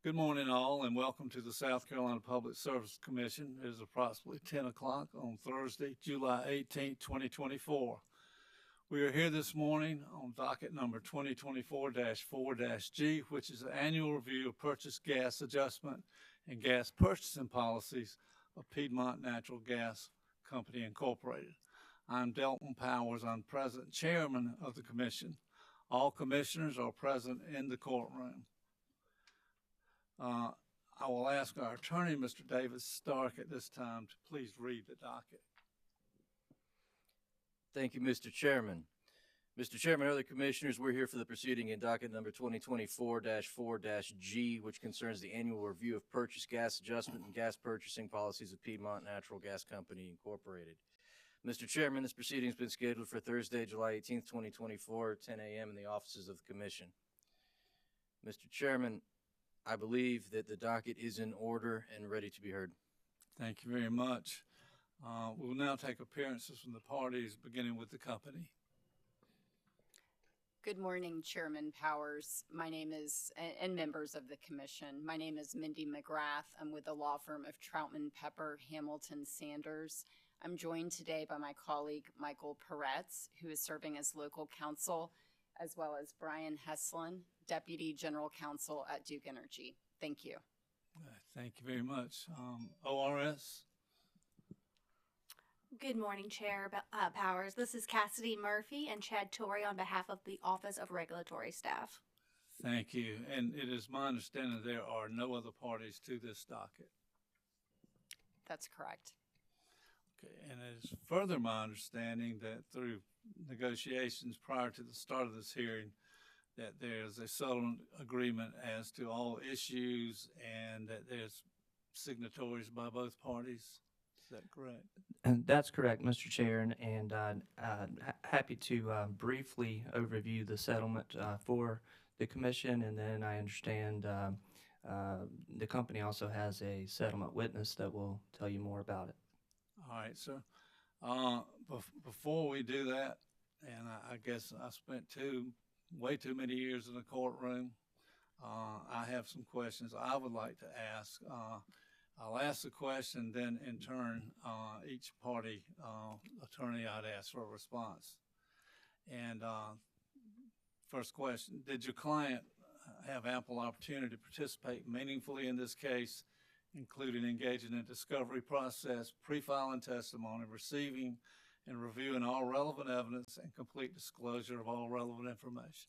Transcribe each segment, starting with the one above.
Good morning, all, and welcome to the South Carolina Public Service Commission. It is approximately 10 o'clock on Thursday, July 18, 2024. We are here this morning on docket number 2024-4-G, which is an annual review of purchase gas adjustment and gas purchasing policies of Piedmont Natural Gas Company, Incorporated. I'm Delton Powers. I'm President and Chairman of the Commission. All commissioners are present in the courtroom. I will ask our attorney, Mr. David Stark, at this time to please read the docket. Thank you, Mr. Chairman. Mr. Chairman, other commissioners, we're here for the proceeding in docket number 2024-4-G, which concerns the annual review of purchase gas adjustment and gas purchasing policies of Piedmont Natural Gas Company, Incorporated. Mr. Chairman, this proceeding has been scheduled for Thursday, July 18th, 2024, at 10 a.m. in the offices of the Commission. Mr. Chairman, I believe that the docket is in order and ready to be heard. Thank you very much. We will now take appearances from the parties, beginning with the company. Good morning, Chairman Powers. My name is, and members of the Commission. My name is Mindy McGrath. I'm with the law firm of Troutman, Pepper, Hamilton, Sanders. I'm joined today by my colleague, Michael Peretz, who is serving as local counsel, as well as Brian Heslin, Deputy General Counsel at Duke Energy. Thank you. Thank you very much. ORS? Good morning, Chair Powers. This is Cassidy Murphy and Chad Torrey on behalf of the Office of Regulatory Staff. Thank you. And it is my understanding there are no other parties to this docket. That's correct. Okay. And it is further my understanding that through negotiations prior to the start of this hearing, that there's a settlement agreement as to all issues and that there's signatories by both parties. Is that correct? And that's correct, Mr. Chair, and happy to briefly overview the settlement for the Commission, and then I understand the company also has a settlement witness that will tell you more about it. All right, sir. Before we do that, and I guess I spent way too many years in the courtroom, I have some questions I would like to ask. I'll ask the question, then in turn, each party attorney I'd ask for a response. And first question, did your client have ample opportunity to participate meaningfully in this case, including engaging in discovery process, pre-filing testimony, receiving and reviewing all relevant evidence, and complete disclosure of all relevant information?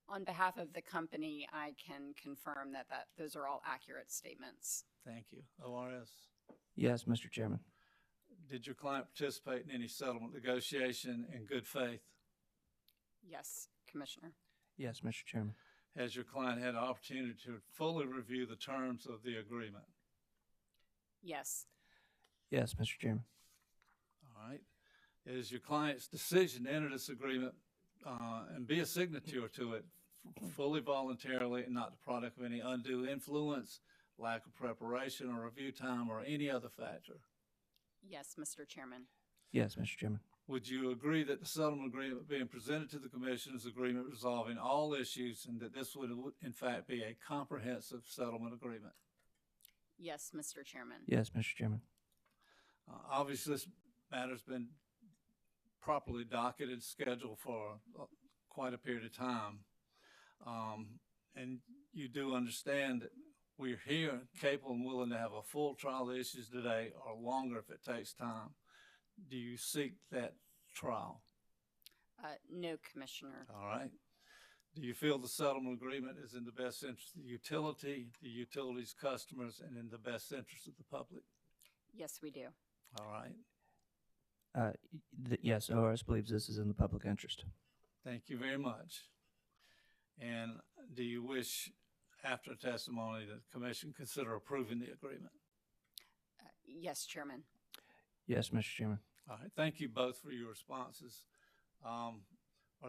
On behalf of the company, I can confirm that those are all accurate statements. Thank you. ORS? Yes, Mr. Chairman. Did your client participate in any settlement negotiation in good faith? Yes, Commissioner. Yes, Mr. Chairman. Has your client had an opportunity to fully review the terms of the agreement? Yes. Yes, Mr. Chairman. All right. Is your client's decision to enter this agreement and be a signatory to it fully voluntarily and not the product of any undue influence, lack of preparation or review time, or any other factor? Yes, Mr. Chairman. Yes, Mr. Chairman. Would you agree that the settlement agreement being presented to the Commission is an agreement resolving all issues and that this would in fact be a comprehensive settlement agreement? Yes, Mr. Chairman. Yes, Mr. Chairman. Obviously, this matter's been properly docketed, scheduled for quite a period of time. And you do understand that we're here capable and willing to have a full trial of the issues today or longer if it takes time. Do you seek that trial? No, Commissioner. All right. Do you feel the settlement agreement is in the best interest of the utility's customers, and in the best interest of the public? Yes, we do. All right. Yes, ORS believes this is in the public interest. Thank you very much. And do you wish, after testimony, that the Commission consider approving the agreement? Yes, Chairman. Yes, Mr. Chairman. All right. Thank you both for your responses. Are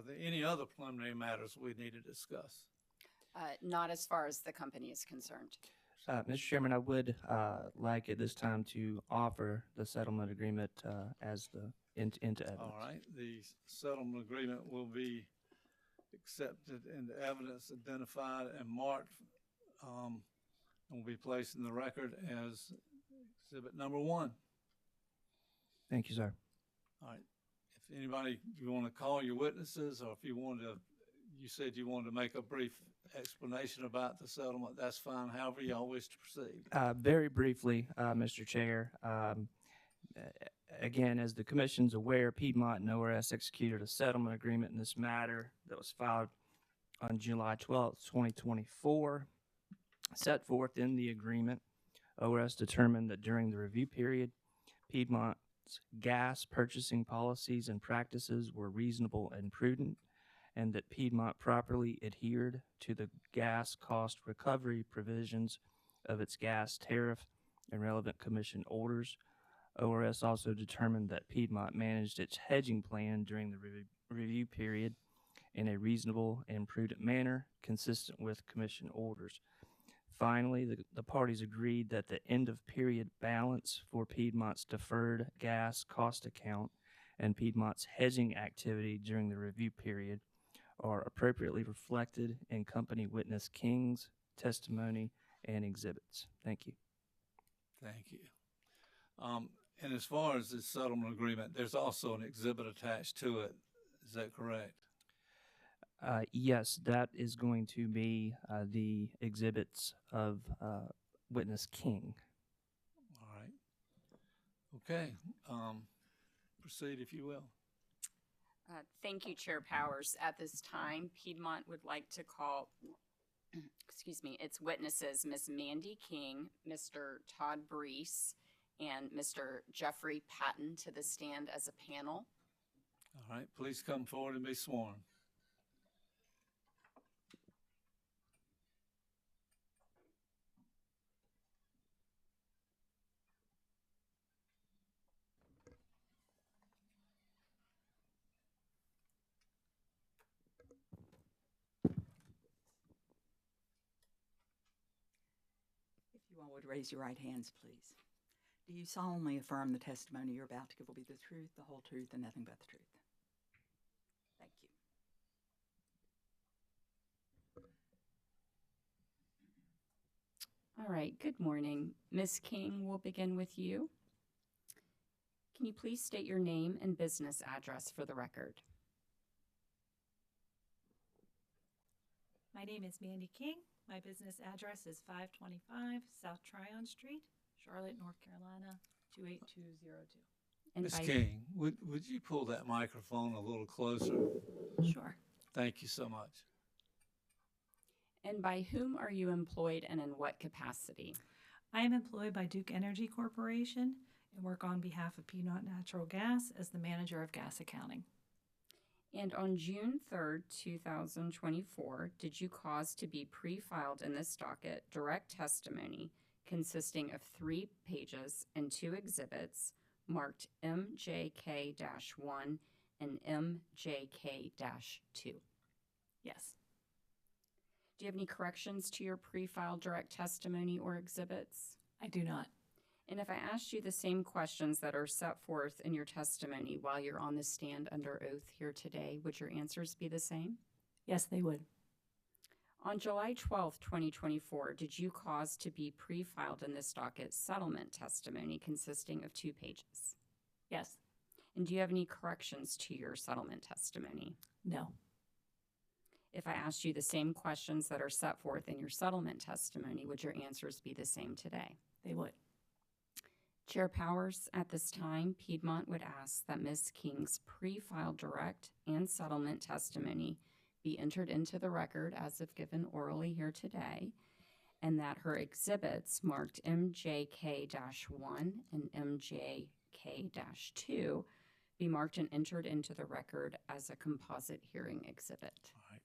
there any other preliminary matters we need to discuss? Not as far as the company is concerned. Mr. Chairman, I would like at this time to offer the settlement agreement as into evidence. All right. The settlement agreement will be accepted into evidence, identified, and marked will be placed in the record as exhibit number 1. Thank you, sir. All right. If anybody, you want to call your witnesses, or if you wanted to, you said you wanted to make a brief explanation about the settlement, that's fine, however y'all wish to proceed. Very briefly, Mr. Chair, again, as the Commission's aware, Piedmont and ORS executed a settlement agreement in this matter that was filed on July 12th, 2024. Set forth in the agreement, ORS determined that during the review period, Piedmont's gas purchasing policies and practices were reasonable and prudent, and that Piedmont properly adhered to the gas cost recovery provisions of its gas tariff and relevant Commission orders. ORS also determined that Piedmont managed its hedging plan during the review period in a reasonable and prudent manner, consistent with Commission orders. Finally, the parties agreed that the end-of-period balance for Piedmont's deferred gas cost account and Piedmont's hedging activity during the review period are appropriately reflected in Company Witness King's testimony and exhibits. Thank you. Thank you. And as far as this settlement agreement, there's also an exhibit attached to it. Is that correct? Yes, that is going to be the exhibits of Witness King. All right. Okay. Proceed if you will. Thank you, Chair Powers. At this time, Piedmont would like to call, excuse me, its witnesses, Ms. Mandy King, Mr. Todd Brees, and Mr. Jeffrey Patton to the stand as a panel. All right. Please come forward and be sworn. If you all would raise your right hands, please. Do you solemnly affirm the testimony you're about to give will be the truth, the whole truth, and nothing but the truth? Thank you. All right, good morning. Ms. King, we'll begin with you. Can you please state your name and business address for the record? My name is Mandy King. My business address is 525 South Tryon Street, Charlotte, North Carolina, 28202. And Ms. by- King, would you pull that microphone a little closer? Sure. Thank you so much. And by whom are you employed and in what capacity? I am employed by Duke Energy Corporation and work on behalf of Piedmont Natural Gas as the manager of gas accounting. And on June 3rd, 2024, did you cause to be pre-filed in this docket direct testimony consisting of 3 pages and 2 exhibits marked MJK-1 and MJK-2? Yes. Do you have any corrections to your pre-filed direct testimony or exhibits? I do not. And if I asked you the same questions that are set forth in your testimony while you're on the stand under oath here today, would your answers be the same? Yes, they would. On July 12th, 2024, did you cause to be pre-filed in this docket settlement testimony consisting of 2 pages? Yes. And do you have any corrections to your settlement testimony? No. If I asked you the same questions that are set forth in your settlement testimony, would your answers be the same today? They would. Chair Powers, at this time, Piedmont would ask that Ms. King's pre-filed direct and settlement testimony be entered into the record as if given orally here today, and that her exhibits marked MJK-1 and MJK-2 be marked and entered into the record as a composite hearing exhibit. All right.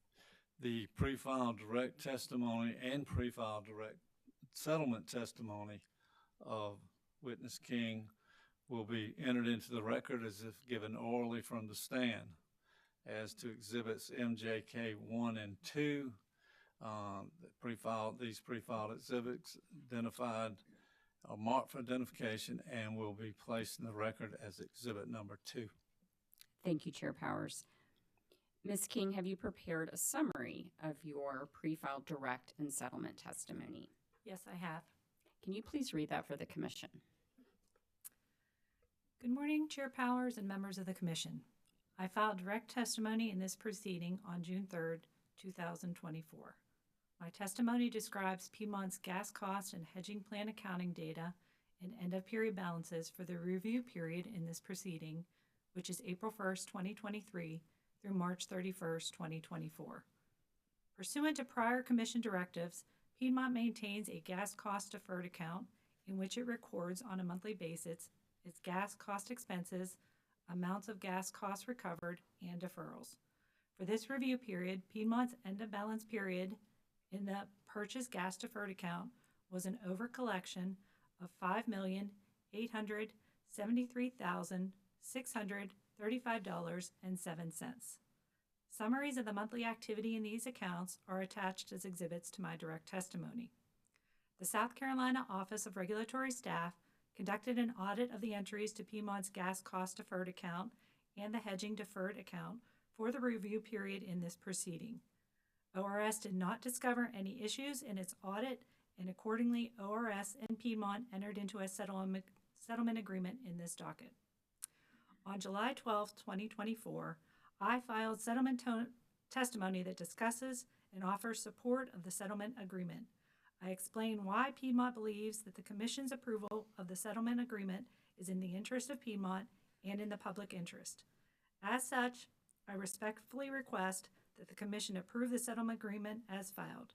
The pre-filed direct testimony and pre-filed direct settlement testimony of Witness King will be entered into the record as if given orally from the stand. As to exhibits MJK-1 and 2, these pre-filed exhibits identified are marked for identification and will be placed in the record as exhibit number 2. Thank you, Chair Powers. Ms. King, have you prepared a summary of your pre-filed direct and settlement testimony? Yes, I have. Can you please read that for the commission? Good morning, Chair Powers and members of the Commission. I filed direct testimony in this proceeding on June 3rd, 2024. My testimony describes Piedmont's gas cost and hedging plan accounting data and end-of-period balances for the review period in this proceeding, which is April 1st, 2023 through March 31st, 2024. Pursuant to prior Commission directives, Piedmont maintains a gas cost deferred account in which it records on a monthly basis its gas cost expenses, amounts of gas costs recovered, and deferrals. For this review period, Piedmont's end-of-balance period in the purchased gas deferred account was an over-collection of $5,873,635.07. Summaries of the monthly activity in these accounts are attached as exhibits to my direct testimony. The South Carolina Office of Regulatory Staff conducted an audit of the entries to Piedmont's gas cost deferred account and the hedging deferred account for the review period in this proceeding. ORS did not discover any issues in its audit, and accordingly, ORS and Piedmont entered into a settlement agreement in this docket. On July 12, 2024, I filed settlement testimony that discusses and offers support of the settlement agreement. I explain why Piedmont believes that the Commission's approval of the settlement agreement is in the interest of Piedmont and in the public interest. As such, I respectfully request that the Commission approve the settlement agreement as filed.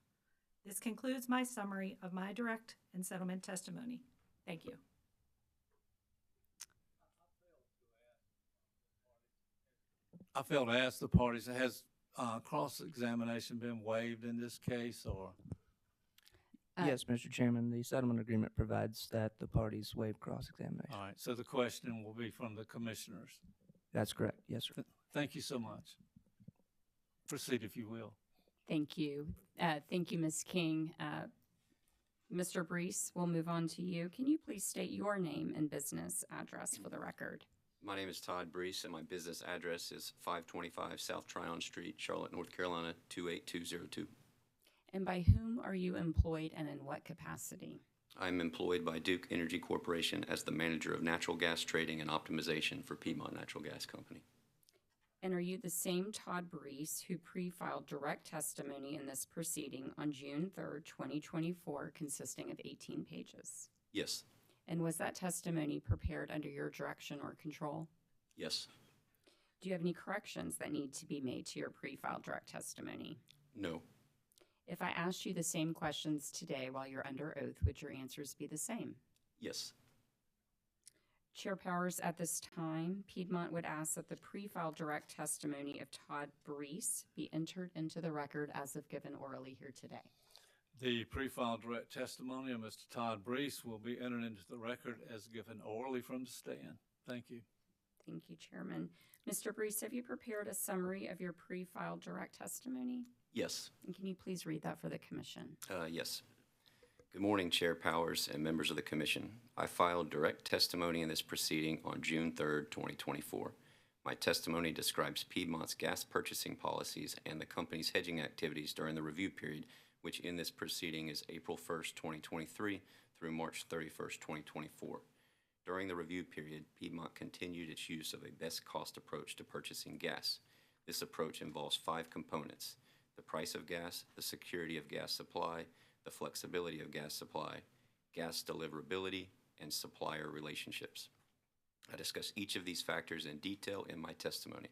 This concludes my summary of my direct and settlement testimony. Thank you. I failed to ask the parties, has cross-examination been waived in this case, or? Yes, Mr. Chairman, the settlement agreement provides that the parties waive cross-examination. All right, so the question will be from the commissioners. That's correct. Yes, sir. Thank you so much. Proceed if you will. Thank you. Thank you, Ms. King. Mr. Brees, we'll move on to you. Can you please state your name and business address for the record? My name is Todd Brees, and my business address is 525 South Tryon Street, Charlotte, North Carolina, 28202. And by whom are you employed and in what capacity? I'm employed by Duke Energy Corporation as the manager of natural gas trading and optimization for Piedmont Natural Gas Company. And are you the same Todd Brees who pre-filed direct testimony in this proceeding on June 3rd, 2024, consisting of 18 pages? Yes. And was that testimony prepared under your direction or control? Yes. Do you have any corrections that need to be made to your pre-filed direct testimony? No. If I asked you the same questions today while you're under oath, would your answers be the same? Yes. Chair Powers, at this time, Piedmont would ask that the pre-filed direct testimony of Todd Brees be entered into the record as if given orally here today. The pre-filed direct testimony of Mr. Todd Brees will be entered into the record as given orally from the stand. Thank you. Thank you, Chairman. Mr. Brees, have you prepared a summary of your pre-filed direct testimony? Yes. And can you please read that for the Commission? Yes. Good morning, Chair Powers and members of the Commission. I filed direct testimony in this proceeding on June 3rd, 2024. My testimony describes Piedmont's gas purchasing policies and the company's hedging activities during the review period, which in this proceeding is April 1st, 2023 through March 31st, 2024. During the review period, Piedmont continued its use of a best cost approach to purchasing gas. This approach involves 5 components: the price of gas, the security of gas supply, the flexibility of gas supply, gas deliverability, and supplier relationships. I discuss each of these factors in detail in my testimony.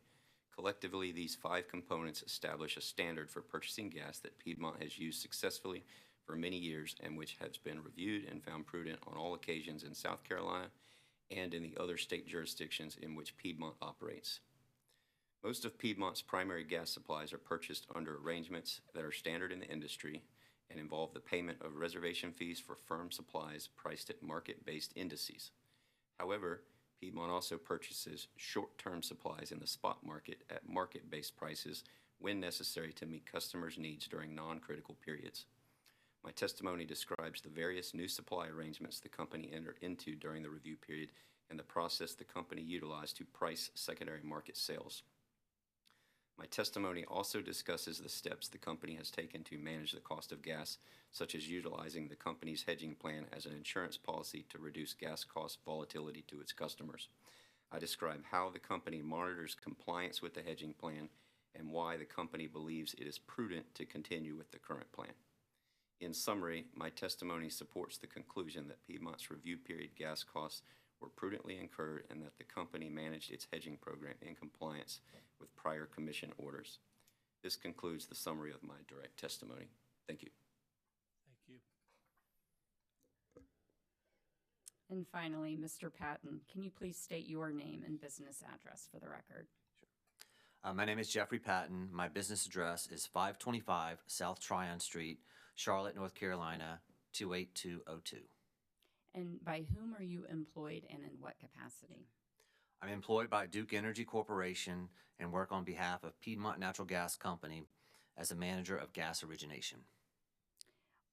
Collectively, these 5 components establish a standard for purchasing gas that Piedmont has used successfully for many years and which has been reviewed and found prudent on all occasions in South Carolina and in the other state jurisdictions in which Piedmont operates. Most of Piedmont's primary gas supplies are purchased under arrangements that are standard in the industry and involve the payment of reservation fees for firm supplies priced at market-based indices. However, Piedmont also purchases short-term supplies in the spot market at market-based prices when necessary to meet customers' needs during non-critical periods. My testimony describes the various new supply arrangements the company entered into during the review period and the process the company utilized to price secondary market sales. My testimony also discusses the steps the company has taken to manage the cost of gas, such as utilizing the company's hedging plan as an insurance policy to reduce gas cost volatility to its customers. I describe how the company monitors compliance with the hedging plan and why the company believes it is prudent to continue with the current plan. In summary, my testimony supports the conclusion that Piedmont's review period gas costs were prudently incurred and that the company managed its hedging program in compliance with prior commission orders. This concludes the summary of my direct testimony. Thank you. Thank you. And finally, Mr. Patton, can you please state your name and business address for the record? My name is Jeffrey Patton. My business address is 525 South Tryon Street, Charlotte, North Carolina, 28202. And by whom are you employed and in what capacity? I'm employed by Duke Energy Corporation and work on behalf of Piedmont Natural Gas Company as a manager of gas origination.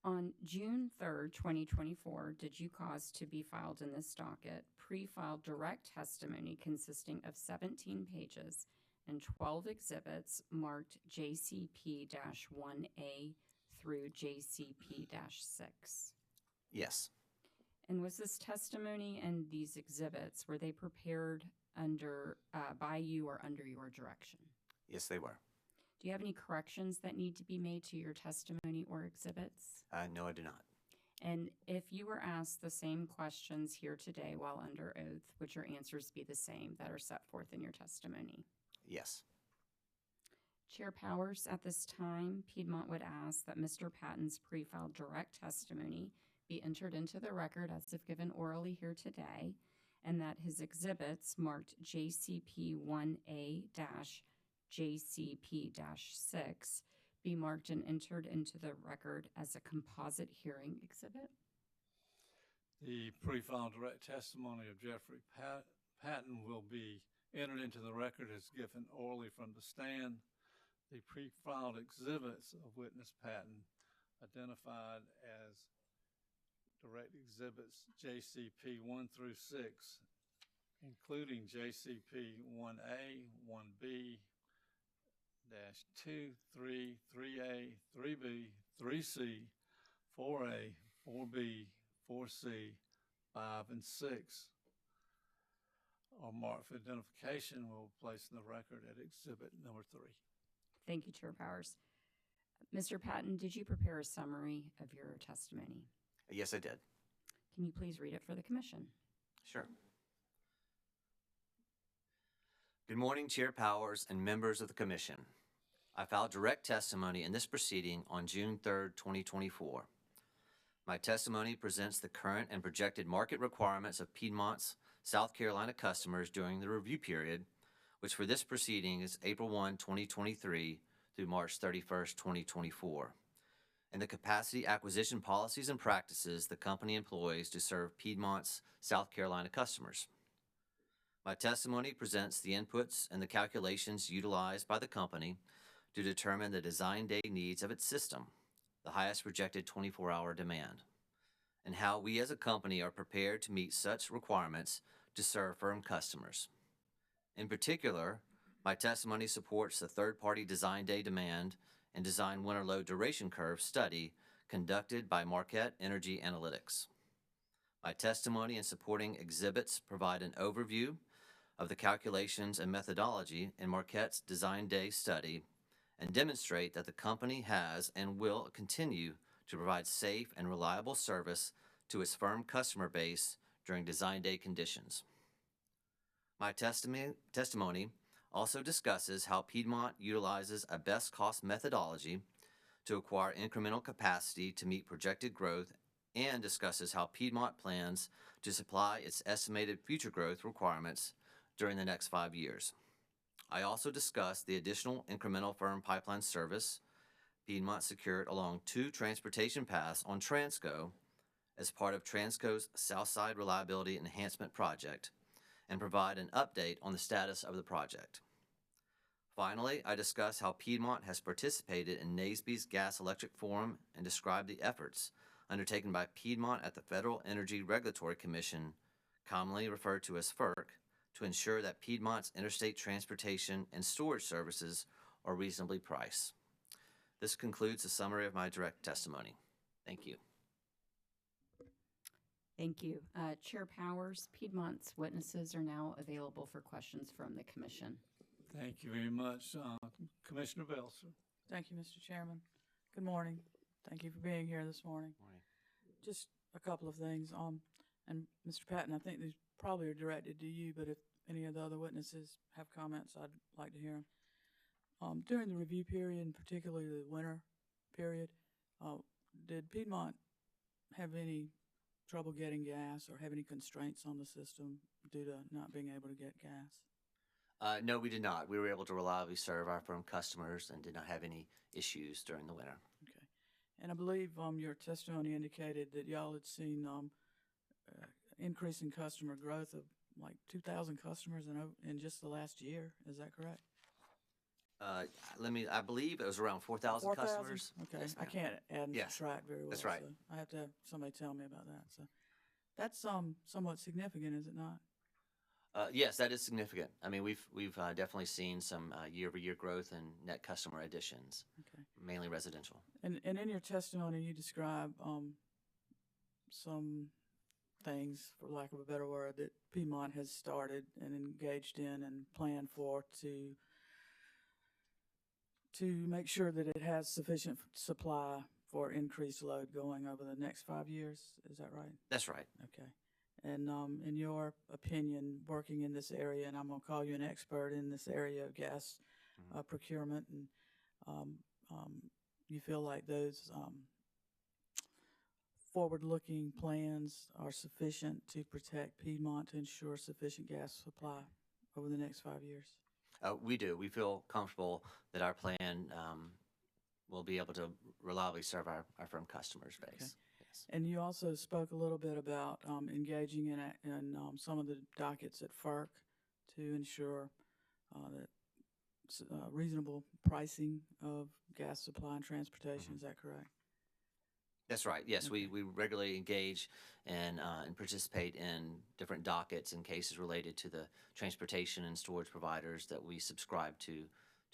On June 3rd, 2024, did you cause to be filed in this docket pre-filed direct testimony consisting of 17 pages and 12 exhibits marked JCP-1A through JCP-6? Yes. And was this testimony and these exhibits, were they prepared under by you or under your direction? Yes, they were. Do you have any corrections that need to be made to your testimony or exhibits? No, I do not. And if you were asked the same questions here today while under oath, would your answers be the same that are set forth in your testimony? Yes. Chair Powers, at this time, Piedmont would ask that Mr. Patton's pre-filed direct testimony be entered into the record as if given orally here today, and that his exhibits marked JCP-1A-JCP-6 be marked and entered into the record as a composite hearing exhibit. The pre-filed direct testimony of Jeffrey Patton will be entered into the record as given orally from the stand. The pre-filed exhibits of witness Patton identified as direct exhibits JCP 1 through 6, including JCP 1A, 1B, -2, 3, 3A, 3B, 3C, 4A, 4B, 4C, 5, and 6 are marked for identification. Will be placed in the record at exhibit number 3. Thank you, Chair Powers. Mr. Patton, did you prepare a summary of your testimony? Yes, I did. Can you please read it for the commission? Sure. Good morning, Chair Powers and members of the Commission. I filed direct testimony in this proceeding on June 3rd, 2024. My testimony presents the current and projected market requirements of Piedmont's South Carolina customers during the review period, which for this proceeding is April 1, 2023 through March 31st, 2024, and the capacity acquisition policies and practices the company employs to serve Piedmont's South Carolina customers. My testimony presents the inputs and the calculations utilized by the company to determine the design day needs of its system, the highest projected 24-hour demand, and how we as a company are prepared to meet such requirements to serve firm customers. In particular, my testimony supports the third-party design day demand and design winter load duration curve study conducted by Marquette Energy Analytics. My testimony and supporting exhibits provide an overview of the calculations and methodology in Marquette's design day study and demonstrate that the company has and will continue to provide safe and reliable service to its firm customer base during design day conditions. My testimony also discusses how Piedmont utilizes a best cost methodology to acquire incremental capacity to meet projected growth and discusses how Piedmont plans to supply its estimated future growth requirements during the next 5 years. I also discuss the additional incremental firm pipeline service Piedmont secured along 2 transportation paths on Transco as part of Transco's Southside Reliability Enhancement Project, and provide an update on the status of the project. Finally, I discuss how Piedmont has participated in NASB's Gas Electric Forum and describe the efforts undertaken by Piedmont at the Federal Energy Regulatory Commission, commonly referred to as FERC, to ensure that Piedmont's interstate transportation and storage services or reasonably priced. This concludes the summary of my direct testimony. Thank you. Thank you. Chair Powers, Piedmont's witnesses are now available for questions from the commission. Thank you very much. Commissioner Belser. Thank you, Mr. Chairman. Good morning. Thank you for being here this morning. Morning. Just a couple of things. And Mr. Patton, I think these probably are directed to you, but if any of the other witnesses have comments, I'd like to hear them. During the review period, and particularly the winter period, did Piedmont have any trouble getting gas or have any constraints on the system due to not being able to get gas? No, we did not. We were able to reliably serve our firm customers and did not have any issues during the winter. Okay. And I believe your testimony indicated that y'all had seen increase in customer growth of like 2,000 customers in just the last year. Is that correct? I believe it was around 4,000 customers. Okay. Yes, I ma'am. can't add and Yes, subtract very well. that's right. So I have to have somebody tell me about that. So that's somewhat significant, is it not? Yes, that is significant. I mean, we've definitely seen some year-over-year growth in net customer additions, Okay. mainly residential. And in your testimony, you describe some things, for lack of a better word, that Piedmont has started and engaged in and planned for to make sure that it has sufficient supply for increased load going over the next 5 years. Is that right? That's right. Okay. And in your opinion, working in this area, and I'm going to call you an expert in this area of gas procurement, and you feel like those forward-looking plans are sufficient to protect Piedmont to ensure sufficient gas supply over the next 5 years? We do. We feel comfortable that our plan will be able to reliably serve our firm customers base. Okay. Yes. And you also spoke a little bit about engaging in some of the dockets at FERC to ensure that reasonable pricing of gas supply and transportation. Is that correct? That's right. Yes, Okay. we regularly engage and participate in different dockets and cases related to the transportation and storage providers that we subscribe to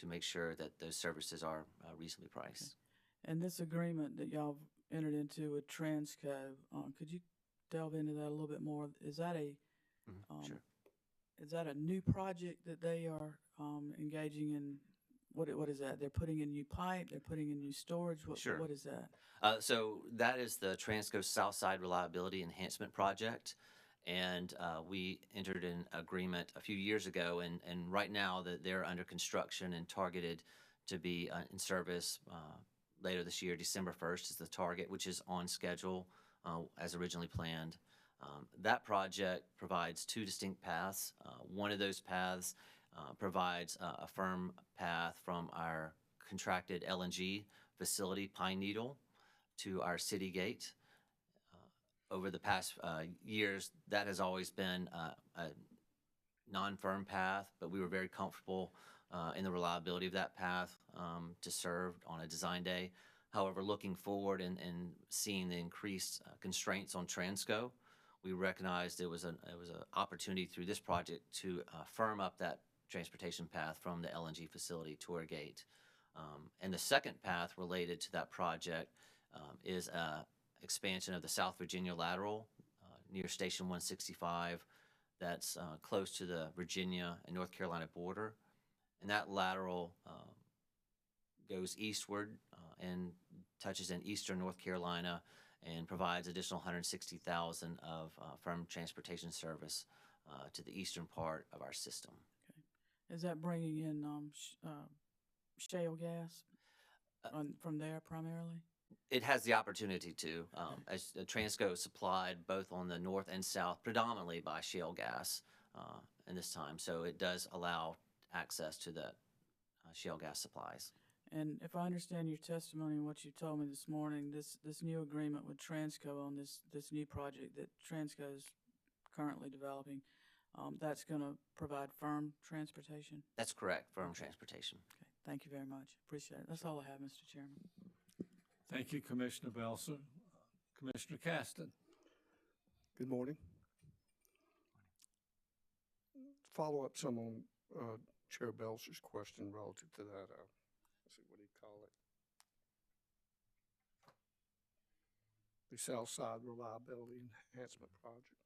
make sure that those services are reasonably priced. And this agreement that y'all entered into with Transco, could you delve into that a little bit more? Is that Sure. is that a new project that they are engaging in? What is that? They're putting in new pipe. They're putting in new storage. Sure. What is that? So that is the Transco Southside Reliability Enhancement Project, and we entered an agreement a few years ago, and right now that they're under construction and targeted to be in service later this year. December 1st is the target, which is on schedule as originally planned. That project provides two distinct paths. One of those paths provides a firm path from our contracted LNG facility, Pine Needle, to our city gate. Over the past years, that has always been a non-firm path, but we were very comfortable in the reliability of that path to serve on a design day. However, looking forward and seeing the increased constraints on Transco, we recognized it was an opportunity through this project to firm up that transportation path from the LNG facility to our gate. And the second path related to that project is expansion of the South Virginia lateral near Station 165 that's close to the Virginia and North Carolina border. And that lateral goes eastward and touches in eastern North Carolina and provides additional 160,000 of firm transportation service to the eastern part of our system. Okay. Is that bringing in shale gas from there primarily? It has the opportunity to, as Transco is supplied both on the north and south, predominantly by shale gas in this time. So it does allow access to the shale gas supplies. And if I understand your testimony and what you told me this morning, this new agreement with Transco on this new project that Transco is currently developing, that's going to provide firm transportation? That's correct, firm transportation. Okay, thank you very much. Appreciate it. That's all I have, Mr. Chairman. Thank you, Commissioner Belser. Commissioner Caston. Good morning. Follow up some on Chair Belcher's question relative to that, let's see, what do you call it? The Southside Reliability Enhancement Project.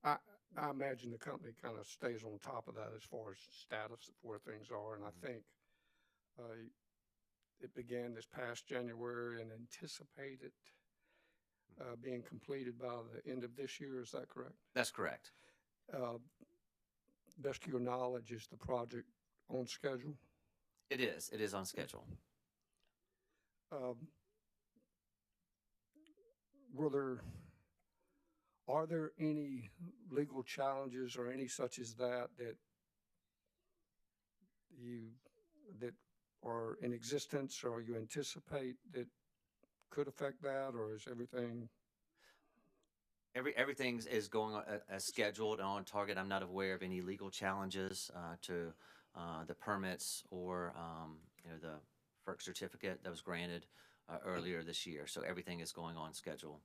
I imagine the company kind of stays on top of that as far as status of where things are, and I think it began this past January and anticipated being completed by the end of this year. Is that correct? That's correct. Best of your knowledge, is the project on schedule? It is. It is on schedule. Are there any legal challenges or any such as that are in existence, or you anticipate that could affect that, or is everything? Everything is going as scheduled and on target. I'm not aware of any legal challenges to the permits or the FERC certificate that was granted earlier this year. So everything is going on schedule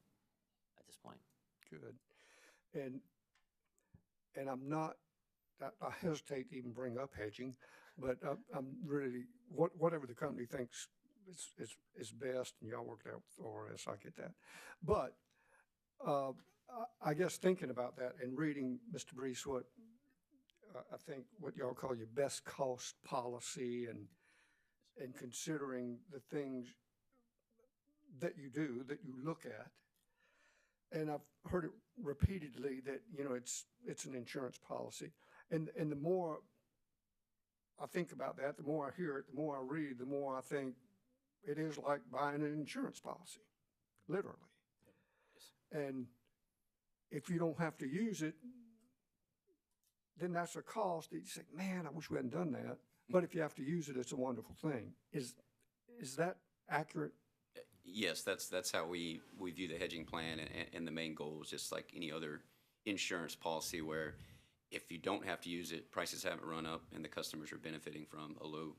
at this point. Good. And I'm not, I hesitate to even bring up hedging, but I'm really, whatever the company thinks is best, and y'all worked out with ORS, I get that. But I guess thinking about that and reading, Mr. Brees, what I think what y'all call your best cost policy, and considering the things that you do, that you look at. And I've heard it repeatedly that, it's an insurance policy. And the more I think about that, the more I hear it, the more I read, the more I think it is like buying an insurance policy, literally. And if you don't have to use it, then that's a cost that you say, man, I wish we hadn't done that. But if you have to use it, it's a wonderful thing. Is that accurate? Yes, that's how we view the hedging plan, and the main goal is just like any other insurance policy, where if you don't have to use it, prices haven't run up, and the customers are benefiting from a low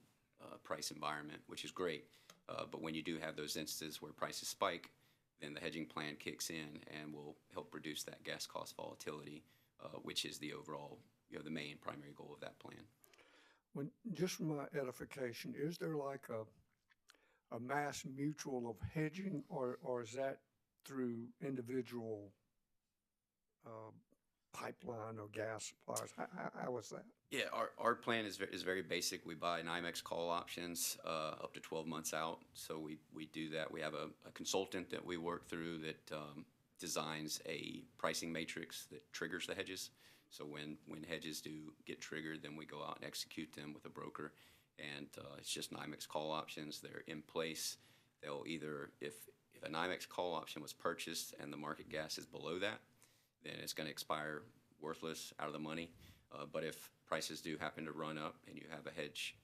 price environment, which is great. But when you do have those instances where prices spike, then the hedging plan kicks in and will help reduce that gas cost volatility, which is the overall, the main primary goal of that plan. Just for my edification, is there like a mass mutual of hedging, or is that through individual pipeline or gas suppliers? How is that? Yeah, our plan is very basic. We buy NYMEX call options up to 12 months out. So we do that. We have a consultant that we work through that designs a pricing matrix that triggers the hedges. So when hedges do get triggered, then we go out and execute them with a broker. And it's just NYMEX call options. They're in place. They'll either, if a NYMEX call option was purchased and the market gas is below that, then it's going to expire worthless, out of the money. But if prices do happen to run up and you have a hedge,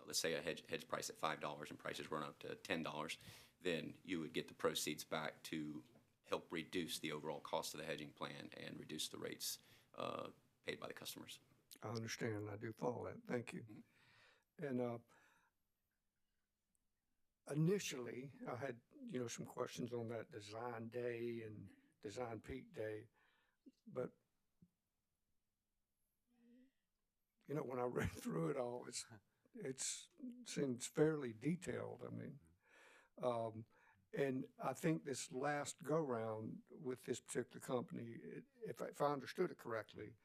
let's say a hedge price at $5 and prices run up to $10, then you would get the proceeds back to help reduce the overall cost of the hedging plan and reduce the rates paid by the customers. I understand. I do follow that. Thank you. And initially, I had some questions on that design day and design peak day, but when I read through it all, it seems fairly detailed. I mean, and I think this last go round with this particular company, if I understood it correctly,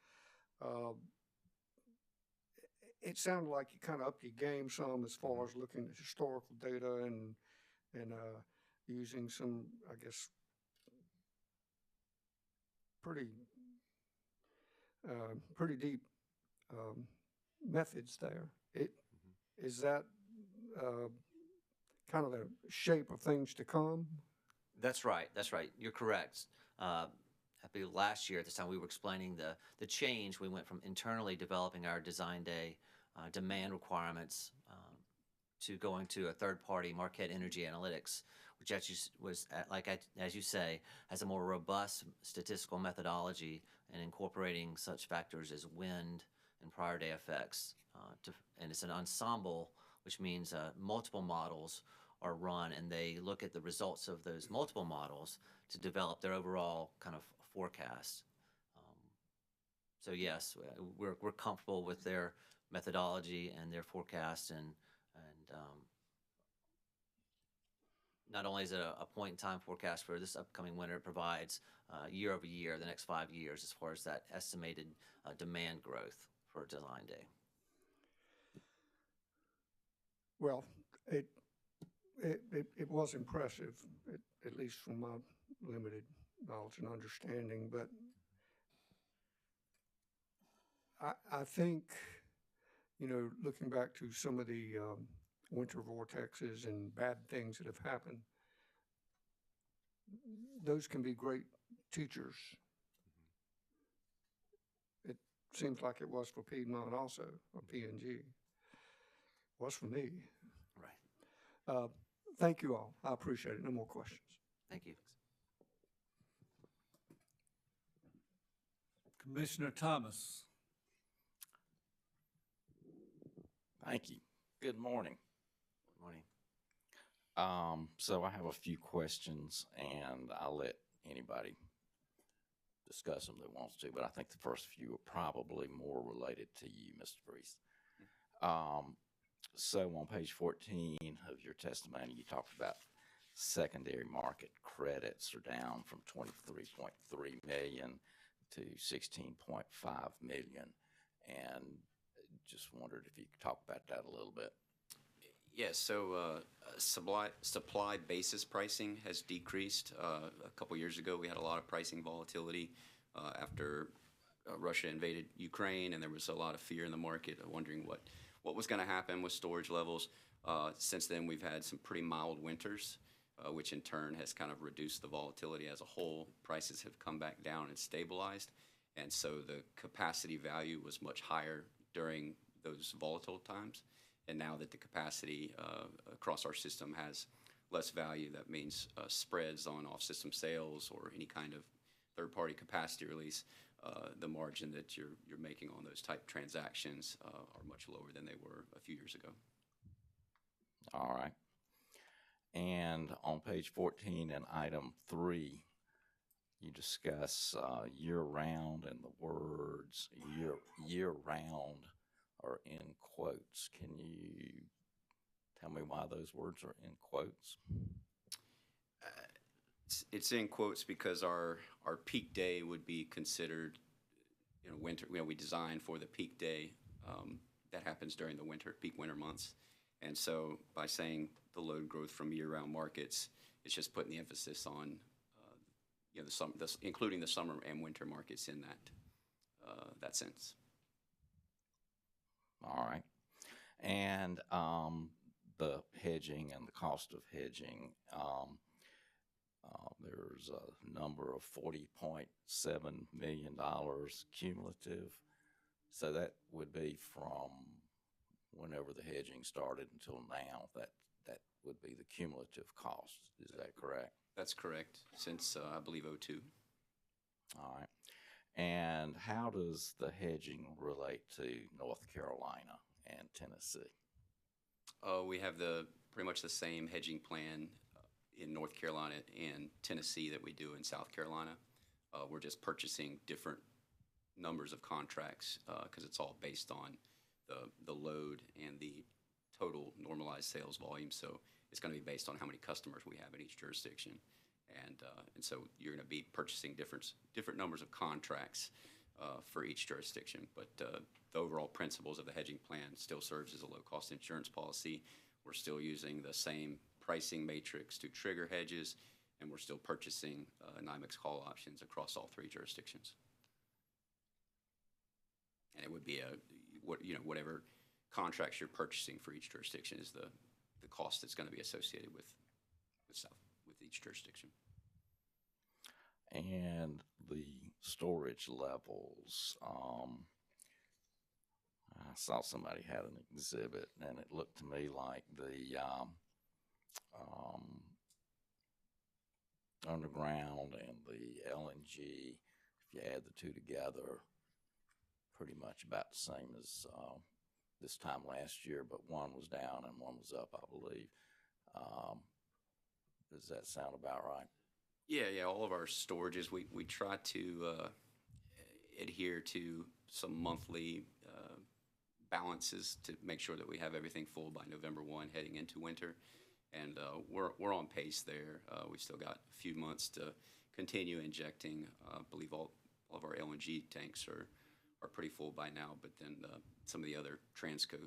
it sounded like you kind of upped your game some as far as looking at historical data and using some, I guess, pretty deep methods there. Is that kind of the shape of things to come? That's right. That's right. You're correct. I believe last year at this time we were explaining the change. We went from internally developing our design day demand requirements to going to a third-party Marquette Energy Analytics, which actually was, as you say, has a more robust statistical methodology and incorporating such factors as wind and prior day effects. And it's an ensemble, which means multiple models are run, and they look at the results of those multiple models to develop their overall kind of forecast. So yes, we're comfortable with their methodology and their forecast, and not only is it a point-in-time forecast for this upcoming winter, it provides year over year, the next 5 years, as far as that estimated demand growth for Design Day. Well, it was impressive, at least from my limited knowledge and understanding, but I think, you know, looking back to some of the winter vortexes and bad things that have happened, those can be great teachers. It seems like it was for Piedmont also, or PNG. Was for me. Right. Thank you all. I appreciate it. No more questions. Thank you. Commissioner Thomas. Thank you. Good morning. Good morning. So I have a few questions, and I'll let anybody discuss them that wants to, but I think the first few are probably more related to you, Mr. Priest. So on page 14 of your testimony, you talked about secondary market credits are down from 23.3 million to 16.5 million, and just wondered if you could talk about that a little bit. Yes, so supply basis pricing has decreased. A couple years ago, we had a lot of pricing volatility after Russia invaded Ukraine, and there was a lot of fear in the market, wondering what was going to happen with storage levels. Since then, we've had some pretty mild winters, which in turn has kind of reduced the volatility as a whole. Prices have come back down and stabilized, and so the capacity value was much higher during those volatile times. And now that the capacity across our system has less value, that means spreads on off-system sales or any kind of third-party capacity release, the margin that you're making on those type transactions are much lower than they were a few years ago. All right. And on page 14 in item 3, you discuss year-round, and the words year-round are in quotes. Can you tell me why those words are in quotes? It's in quotes because our peak day would be considered, winter. We design for the peak day that happens during the peak winter months. And so by saying the load growth from year-round markets, it's just putting the emphasis on, including the summer and winter markets in that sense. All right. And the hedging and the cost of hedging, there's a number of $40.7 million cumulative. So that would be from whenever the hedging started until now. That would be the cumulative cost. Is that correct? That's correct, since I believe 2002. All right. And how does the hedging relate to North Carolina and Tennessee? We have pretty much the same hedging plan in North Carolina and Tennessee that we do in South Carolina. We're just purchasing different numbers of contracts because it's all based on the load and the total normalized sales volume. So it's going to be based on how many customers we have in each jurisdiction. And so you're going to be purchasing different numbers of contracts for each jurisdiction. But the overall principles of the hedging plan still serves as a low-cost insurance policy. We're still using the same pricing matrix to trigger hedges, and we're still purchasing NYMEX call options across all 3 jurisdictions. And it would be whatever contracts you're purchasing for each jurisdiction is the cost that's going to be associated with each jurisdiction. And the storage levels, I saw somebody had an exhibit, and it looked to me like the underground and the LNG, if you add the 2 together, pretty much about the same as this time last year, but one was down and one was up, I believe. Does that sound about right? Yeah. All of our storages, we try to, adhere to some monthly balances to make sure that we have everything full by November 1 heading into winter. And we're on pace there. We've still got a few months to continue injecting. I believe all of our LNG tanks are pretty full by now, but then some of the other transco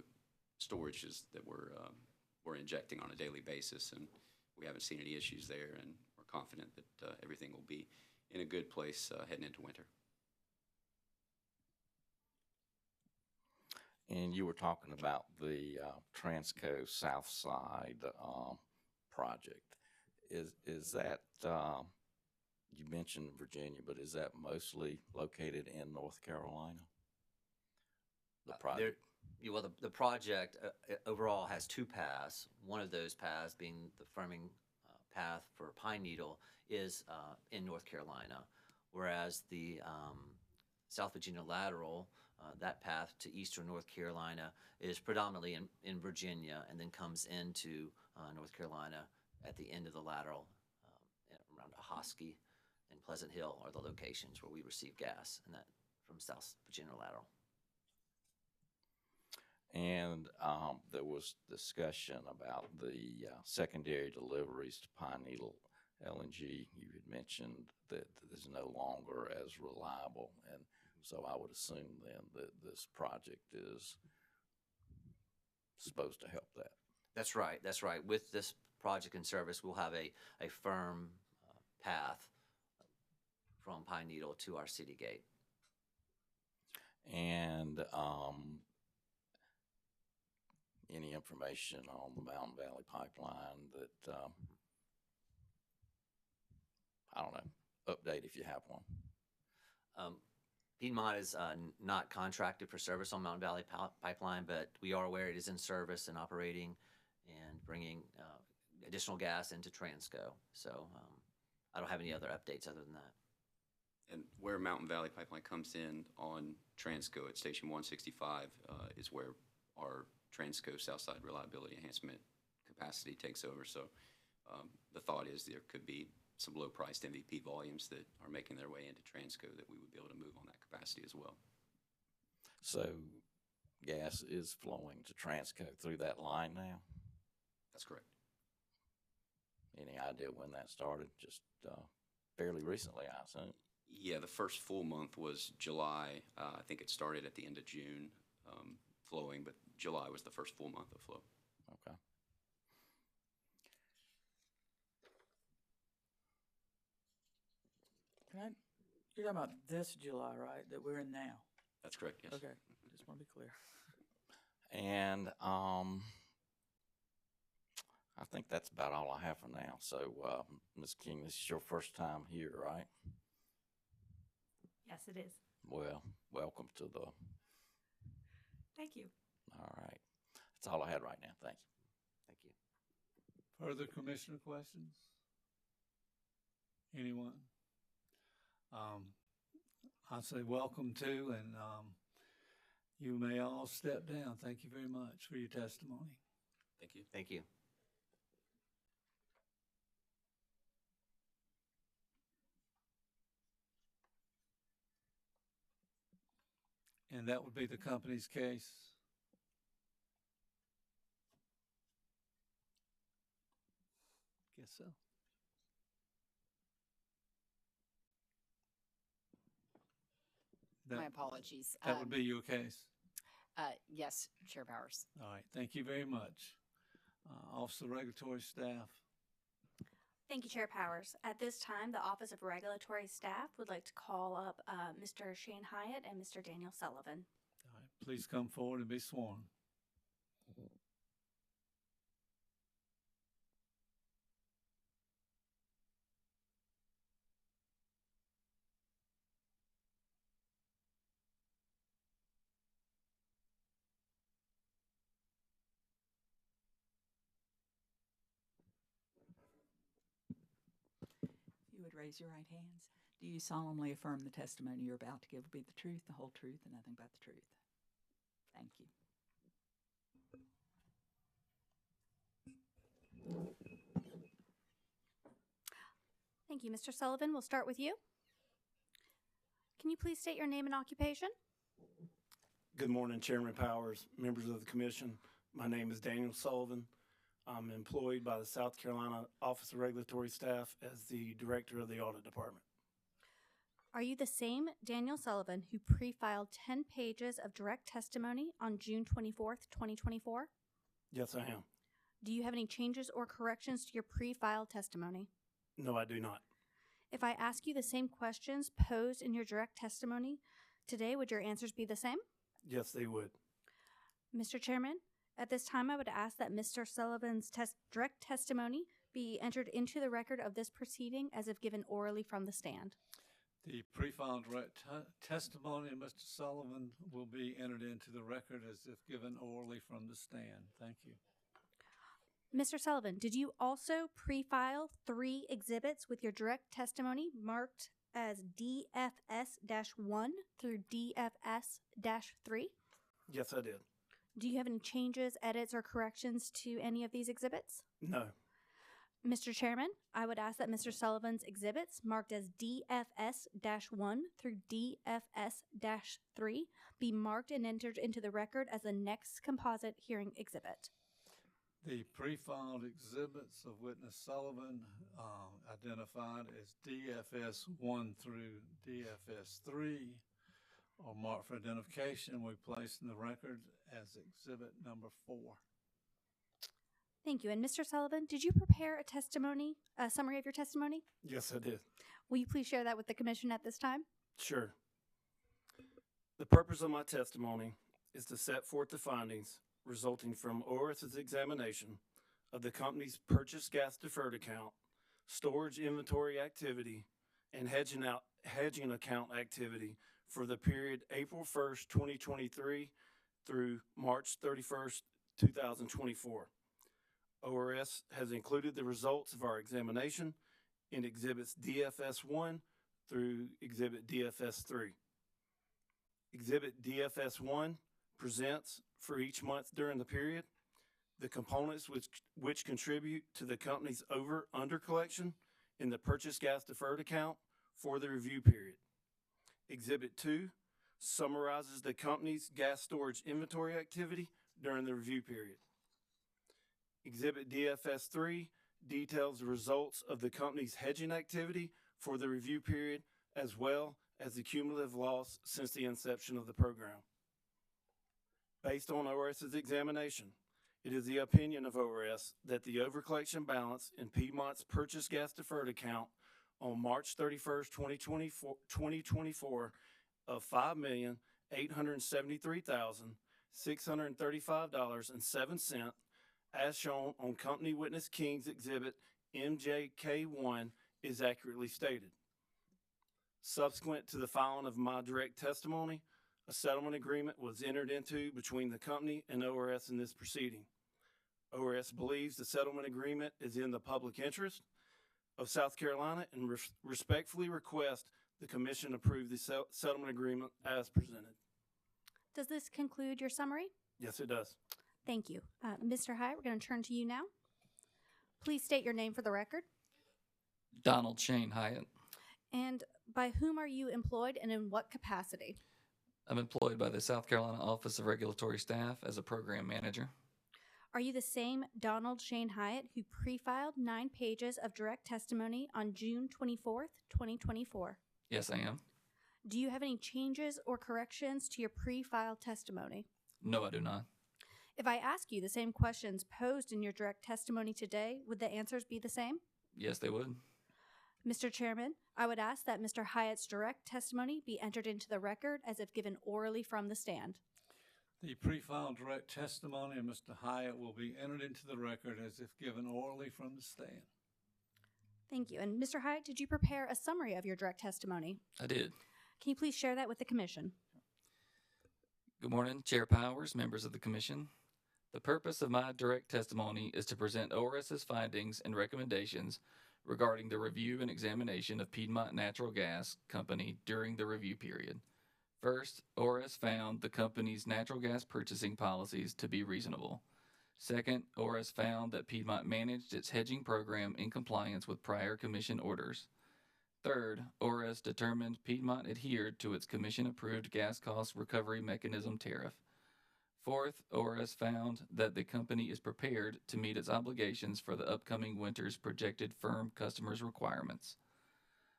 storages that we're injecting on a daily basis, and we haven't seen any issues there, and we're confident that everything will be in a good place heading into winter. And you were talking about the Transco South Side project. Is that you mentioned Virginia, but is that mostly located in North Carolina? The project. The project overall has two paths. One of those paths, being the firming path for Pine Needle, is in North Carolina, whereas the South Virginia lateral, that path to eastern North Carolina, is predominantly in Virginia, and then comes into North Carolina at the end of the lateral, around Ahoskie and Pleasant Hill are the locations where we receive gas, and that from South Virginia lateral. And there was discussion about the secondary deliveries to Pine Needle LNG. You had mentioned that is no longer as reliable, and so I would assume then that this project is supposed to help that. That's right. That's right. With this project in service, we'll have a firm path from Pine Needle to our city gate. And any information on the Mountain Valley Pipeline that, I don't know, update if you have one? Piedmont is not contracted for service on Mountain Valley Pipeline, but we are aware it is in service and operating and bringing additional gas into Transco. So I don't have any other updates other than that. And where Mountain Valley Pipeline comes in on Transco at Station 165 is where our Transco Southside Reliability Enhancement capacity takes over. So the thought is there could be some low-priced MVP volumes that are making their way into Transco that we would be able to move on that capacity as well. So gas is flowing to Transco through that line now? That's correct. Any idea when that started? Just fairly recently, I assume. Yeah, the first full month was July. I think it started at the end of June flowing, but July was the first full month of flow. Okay. You're talking about this July, right, that we're in now? That's correct, yes. Okay, just want to be clear. And I think that's about all I have for now. So, Ms. King, this is your first time here, right? Yes, it is. Well, welcome to the... Thank you. All right. That's all I had right now. Thank you. Thank you. Further commissioner questions? Anyone? I say welcome to, and you may all step down. Thank you very much for your testimony. Thank you. Thank you. And that would be the company's case. Guess so. My apologies. That would be your case. Yes, Chair Powers. All right. Thank you very much. Office of Regulatory Staff. Thank you, Chair Powers. At this time, the Office of Regulatory Staff would like to call up Mr. Shane Hyatt and Mr. Daniel Sullivan. All right. Please come forward and be sworn. If you would raise your right hands. Do you solemnly affirm the testimony you're about to give will be the truth, the whole truth, and nothing but the truth? Thank you. Thank you, Mr. Sullivan. We'll start with you. Can you please state your name and occupation? Good morning, Chairman Powers, members of the commission. My name is Daniel Sullivan. I'm employed by the South Carolina Office of Regulatory Staff as the Director of the Audit Department. Are you the same Daniel Sullivan who pre-filed 10 pages of direct testimony on June 24th, 2024? Yes, I am. Do you have any changes or corrections to your pre-filed testimony? No, I do not. If I ask you the same questions posed in your direct testimony today, would your answers be the same? Yes, they would. Mr. Chairman, at this time I would ask that Mr. Sullivan's direct testimony be entered into the record of this proceeding as if given orally from the stand. The pre-filed direct testimony of Mr. Sullivan will be entered into the record as if given orally from the stand. Thank you. Mr. Sullivan, did you also pre-file 3 exhibits with your direct testimony marked as DFS-1 through DFS-3? Yes, I did. Do you have any changes, edits, or corrections to any of these exhibits? No. Mr. Chairman, I would ask that Mr. Sullivan's exhibits marked as DFS-1 through DFS-3 be marked and entered into the record as the next composite hearing exhibit. The pre-filed exhibits of witness Sullivan identified as DFS 1 through DFS 3 are marked for identification. We place in the record as exhibit number 4. Thank you. And Mr. Sullivan, did you prepare a summary of your testimony? Yes, I did. Will you please share that with the commission at this time? Sure. The purpose of my testimony is to set forth the findings resulting from ORS's examination of the company's purchased gas deferred account, storage inventory activity, and hedging account activity for the period April 1st, 2023 through March 31st, 2024. ORS has included the results of our examination in exhibits DFS-1 through exhibit DFS-3. Exhibit DFS-1 presents for each month during the period the components which contribute to the company's under collection in the purchased gas deferred account for the review period. Exhibit 2 summarizes the company's gas storage inventory activity during the review period. Exhibit DFS-3 details the results of the company's hedging activity for the review period as well as the cumulative loss since the inception of the program. Based on ORS's examination, it is the opinion of ORS that the overcollection balance in Piedmont's purchased gas deferred account on March 31st, 2024 of $5,873,635.07 as shown on Company Witness King's Exhibit MJK1 is accurately stated. Subsequent to the filing of my direct testimony, a settlement agreement was entered into between the company and ORS in this proceeding. ORS believes the settlement agreement is in the public interest of South Carolina and respectfully request the Commission approve the settlement agreement as presented. Does this conclude your summary? Yes, it does. Thank you. Mr. Hyatt, we're going to turn to you now. Please state your name for the record. Donald Shane Hyatt. And by whom are you employed and in what capacity? I'm employed by the South Carolina Office of Regulatory Staff as a program manager. Are you the same Donald Shane Hyatt who pre-filed 9 pages of direct testimony on June 24th, 2024? Yes, I am. Do you have any changes or corrections to your pre-filed testimony? No, I do not. If I ask you the same questions posed in your direct testimony today, would the answers be the same? Yes, they would. Mr. Chairman, I would ask that Mr. Hyatt's direct testimony be entered into the record as if given orally from the stand. The pre-filed direct testimony of Mr. Hyatt will be entered into the record as if given orally from the stand. Thank you. And Mr. Hyatt, did you prepare a summary of your direct testimony? I did. Can you please share that with the Commission? Good morning, Chair Powers, members of the Commission. The purpose of my direct testimony is to present ORS's findings and recommendations regarding the review and examination of Piedmont Natural Gas Company during the review period. First, ORS found the company's natural gas purchasing policies to be reasonable. Second, ORS found that Piedmont managed its hedging program in compliance with prior Commission orders. Third, ORS determined Piedmont adhered to its commission-approved gas cost recovery mechanism tariff. Fourth, ORS found that the company is prepared to meet its obligations for the upcoming winter's projected firm customers' requirements.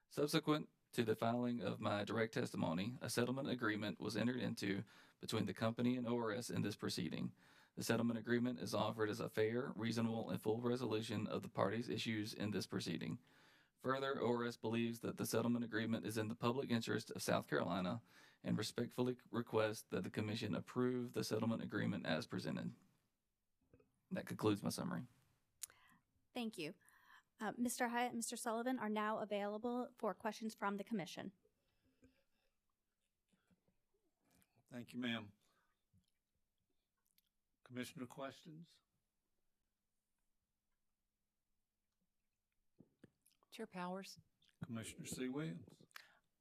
Subsequent to the filing of my direct testimony, a settlement agreement was entered into between the company and ORS in this proceeding. The settlement agreement is offered as a fair, reasonable, and full resolution of the parties' issues in this proceeding. Further, ORS believes that the settlement agreement is in the public interest of South Carolina and respectfully requests that the Commission approve the settlement agreement as presented. That concludes my summary. Thank you. Mr. Hyatt and Mr. Sullivan are now available for questions from the Commission. Thank you, ma'am. Commissioner questions? Chair Powers, Commissioner C. Williams.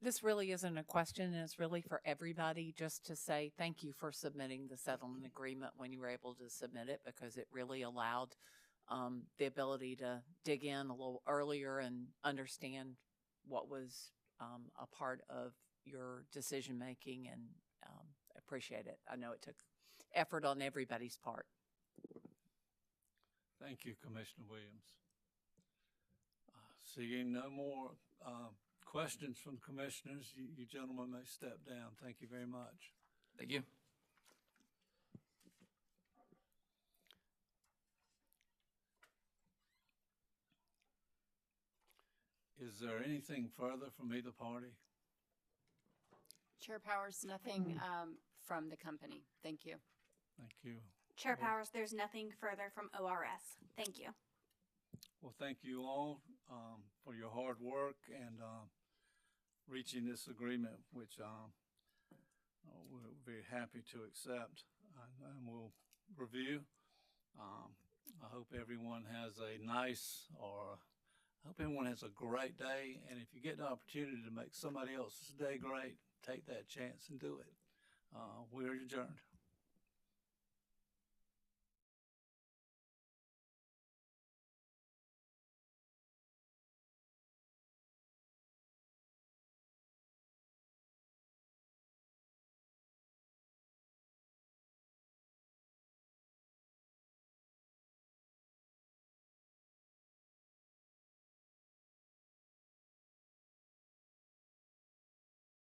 this really isn't a question, and it's really for everybody, just to say thank you for submitting the settlement agreement when you were able to submit it, because it really allowed the ability to dig in a little earlier and understand what was a part of your decision making, and appreciate it. I know it took effort on everybody's part. Thank you, Commissioner Williams. Seeing no more questions from commissioners, you gentlemen may step down. Thank you very much. Thank you. Is there anything further from either party? Chair Powers, nothing from the company. Thank you. Thank you. Chair Powers, there's nothing further from ORS. Thank you. Well, thank you all for your hard work and reaching this agreement, which we're very happy to accept, and we'll review. I hope everyone has a I hope everyone has a great day, and if you get the opportunity to make somebody else's day great, take that chance and do it. We're adjourned.